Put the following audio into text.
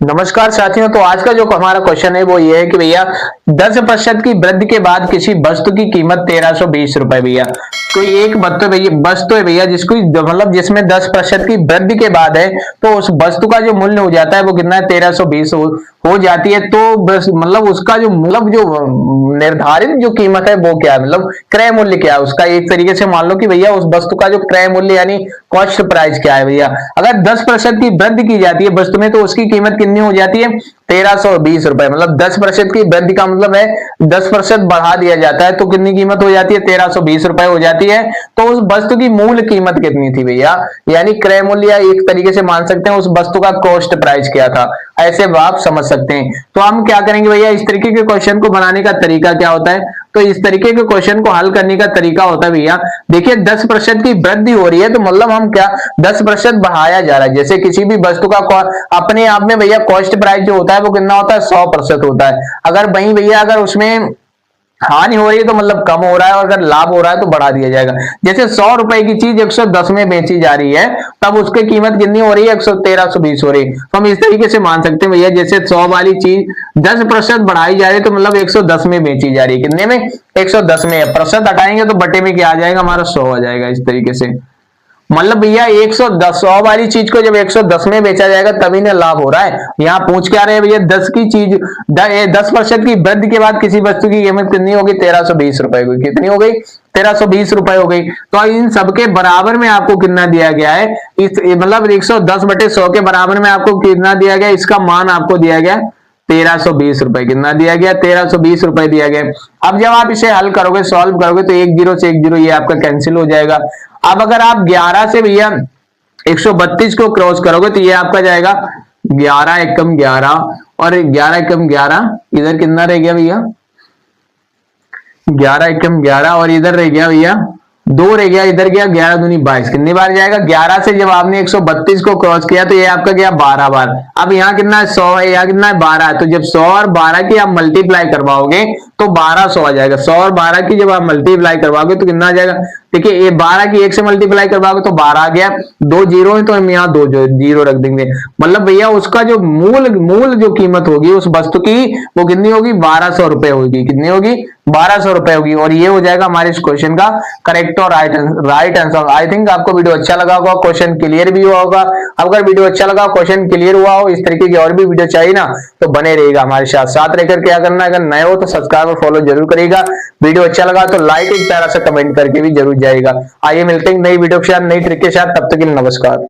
नमस्कार साथियों। तो आज का जो हमारा क्वेश्चन है वो ये है कि भैया 10% की वृद्धि के बाद किसी वस्तु की कीमत 1320 रुपए। भैया कोई एक वस्तु है भैया जिसको मतलब जिसमें 10% की वृद्धि के बाद है तो उस वस्तु का जो मूल्य हो जाता है वो कितना है 1320 हो जाती है। तो बस मतलब उसका जो निर्धारित जो कीमत है वो क्या है, मतलब क्रय मूल्य क्या है उसका। एक तरीके से मान लो कि भैया उस वस्तु का जो क्रय मूल्य यानी कॉस्ट प्राइस क्या है। भैया अगर 10% की वृद्धि की जाती है वस्तु में तो उसकी कीमत कितनी हो जाती है 1320 रुपए। मतलब 10% की वृद्धि का मतलब है 10% बढ़ा दिया जाता है तो कितनी कीमत हो जाती है 1320 रुपए हो जाती है। तो उस वस्तु की मूल कीमत कितनी थी भैया, यानी क्रय मूल्य, या एक तरीके से मान सकते हैं उस वस्तु का कॉस्ट प्राइस क्या था। ऐसे आप समझ सकते हैं। तो हम क्या करेंगे भैया, इस तरीके के क्वेश्चन को बनाने का तरीका क्या होता है। तो इस तरीके के क्वेश्चन को हल करने का तरीका होता है भैया, देखिए 10% की वृद्धि हो रही है तो मतलब हम क्या 10% बढ़ाया जा रहा है। जैसे किसी भी वस्तु का अपने आप में भैया कॉस्ट प्राइस जो होता है वो कितना होता है 100% होता है। अगर वही भैया अगर उसमें हानि हो रही है तो मतलब कम हो रहा है, और अगर लाभ हो रहा है तो बढ़ा दिया जाएगा। जैसे 100 रुपए की चीज 110 में बेची जा रही है तब उसकी कीमत कितनी हो रही है 1320 हो रही है। तो हम इस तरीके से मान सकते हैं भैया, जैसे 100 वाली चीज 10% बढ़ाई जा रही है तो मतलब 110 में बेची जा रही है। कितने में 110 में। प्रतिशत हटाएंगे तो बटे में क्या आ जाएगा हमारा 100 आ जाएगा। इस तरीके से मतलब भैया 110 100 वाली चीज को जब 110 में बेचा जाएगा तभी ना लाभ हो रहा है। यहाँ पूछ क्या रहे हैं भैया 10 की चीज 10% की वृद्धि के बाद किसी वस्तु की कीमत कितनी होगी 1320 रुपए की। कितनी हो गई 1320 रुपए हो गई। तो इन सबके बराबर में आपको कितना दिया गया है, इस मतलब 110/100 के बराबर में आपको कितना दिया गया, इसका मान आपको दिया गया 1320 रुपए। कितना दिया गया 1320 रुपए दिया गया। अब जब आप इसे हल करोगे सॉल्व करोगे तो एक जीरो से एक जीरो ये आपका कैंसिल हो जाएगा। अब अगर आप 11 से भैया 132 को क्रॉस करोगे तो ये आपका जाएगा 11 एकम 11 और 11 एकम 11। इधर कितना रह गया भैया 11 एकम 11 और इधर रह गया भैया 2 रह गया। इधर गया 11 दूनी 22। कितनी बार जाएगा 11 से जब आपने 132 को क्रॉस किया तो ये आपका गया 12 बार। अब यहाँ कितना है 100 है, यहाँ कितना है 12 है। तो जब 100 और 12 की आप मल्टीप्लाई करवाओगे तो 1200 आ जाएगा। 100 और 12 की जब आप मल्टीप्लाई करवाओगे तो कितना आ जाएगा, देखिए ये 12 की 1 से मल्टीप्लाई करवाओगे तो 12 आ गया। 2 जीरो है तो हम यहाँ 2 जीरो रख देंगे। मतलब भैया उसका जो मूल जो कीमत होगी उस वस्तु की वो कितनी होगी 1200 रुपए होगी। कितनी होगी 1200 रुपए होगी। और ये हो जाएगा हमारे इस क्वेश्चन का करेक्ट और राइट आंसर। आई थिंक आपको वीडियो अच्छा लगा होगा, क्वेश्चन क्लियर भी हुआ होगा। अगर वीडियो अच्छा लगा, क्वेश्चन क्लियर हुआ हो, इस तरीके की और भी वीडियो चाहिए ना तो बने रहेगा हमारे साथ रहकर। क्या करना है, अगर नए हो तो सब्सक्राइब और फॉलो जरूर करिएगा। वीडियो अच्छा लगा तो लाइक एक प्यारा सा कमेंट करके भी जरूर जाएगा। आइए मिलते हैं नई वीडियो के साथ, नई ट्रिक के साथ। तब तक के लिए नमस्कार।